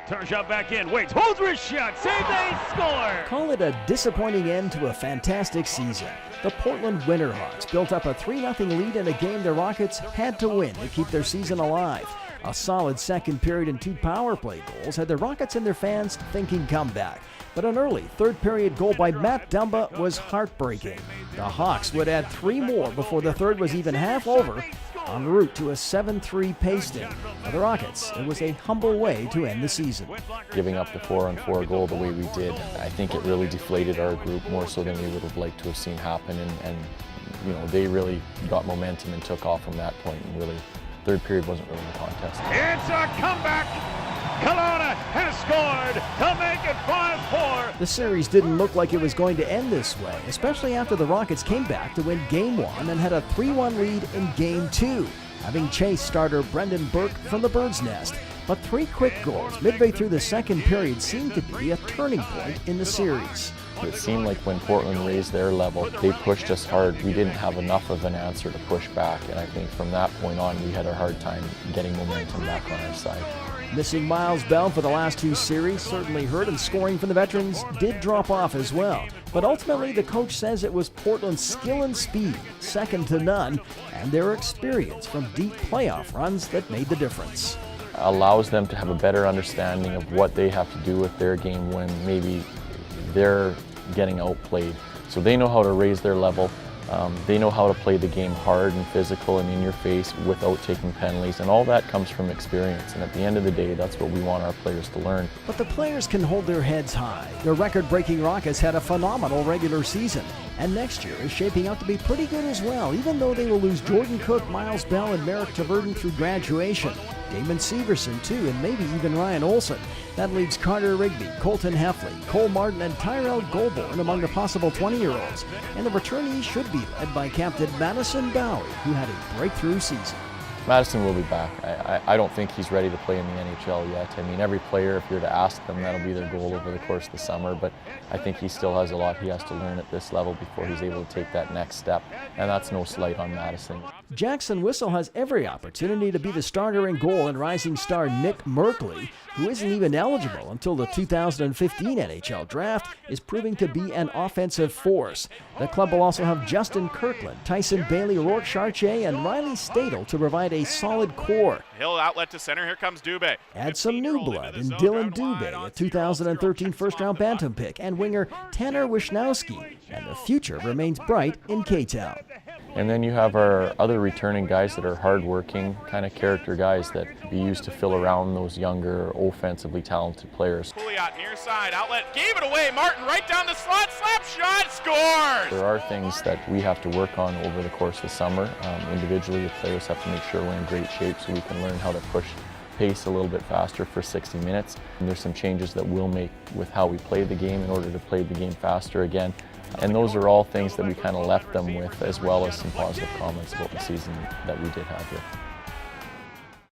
Tarjov back in, waits, holds for his shot, save, they score! Call it a disappointing end to a fantastic season. The Portland Winterhawks built up a 3-0 lead in a game the Rockets had to win to keep their season alive. A solid second period and 2 power play goals had the Rockets and their fans thinking comeback. But an early third period goal by Matt Dumba was heartbreaking. The Hawks would add 3 more before the third was even half over, en route to a 7-3 pasting. For the Rockets, it was a humble way to end the season. Giving up the 4-on-4 goal the way we did, I think it really deflated our group more so than we would have liked to have seen happen. And you know, they really got momentum and took off from that point. And really, third period wasn't really a contest. It's a comeback! Kelowna has scored to make it 5-4. The series didn't look like it was going to end this way, especially after the Rockets came back to win Game 1 and had a 3-1 lead in Game 2, having chased starter Brendan Burke from the bird's nest. But 3 quick goals midway through the second period seemed to be a turning point in the series. It seemed like when Portland raised their level, they pushed us hard. We didn't have enough of an answer to push back, and I think from that point on, we had a hard time getting momentum back on our side. Missing Miles Bell for the last 2 series certainly hurt, and scoring from the veterans did drop off as well. But ultimately, the coach says it was Portland's skill and speed, second to none, and their experience from deep playoff runs that made the difference. Allows them to have a better understanding of what they have to do with their game when maybe they're getting outplayed. So they know how to raise their level. They know how to play the game hard and physical and in your face without taking penalties, and all that comes from experience. And at the end of the day, that's what we want our players to learn. But the players can hold their heads high. The record-breaking Rockets had a phenomenal regular season, and next year is shaping out to be pretty good as well, even though they will lose Jordan Cook, Miles Bell, and Merrick Taverden through graduation. Damon Severson, too, and maybe even Ryan Olsen. That leaves Carter Rigby, Colton Heffley, Cole Martin, and Tyrell Goulbourne among the possible 20-year-olds. And the returnees should be led by Captain Madison Bowie, who had a breakthrough season. Madison will be back. I don't think he's ready to play in the NHL yet. I mean, every player, if you're to ask them, that'll be their goal over the course of the summer. But I think he still has a lot he has to learn at this level before he's able to take that next step. And that's no slight on Madison. Jackson Whistle has every opportunity to be the starter in goal, and rising star Nick Merkley, who isn't even eligible until the 2015 NHL draft, is proving to be an offensive force. The club will also have Justin Kirkland, Tyson Bailey, Rourke Chartier, and Riley Stadel to provide a solid core. Hill outlet to center, here comes Dubé. Add some new blood in Dylan Dubé, a 2013 first-round Bantam pick, and winger Tanner Wisnowski, and the future remains bright in K-Town. And then you have our other returning guys that are hard-working, kind of character guys that be used to fill around those younger, offensively talented players. Pouliot near side, outlet, gave it away. Martin right down the slot, slap shot, scores! There are things that we have to work on over the course of the summer. Individually, the players have to make sure we're in great shape so we can learn how to push pace a little bit faster for 60 minutes. And there's some changes that we'll make with how we play the game in order to play the game faster again. And those are all things that we kind of left them with, as well as some positive comments about the season that we did have here.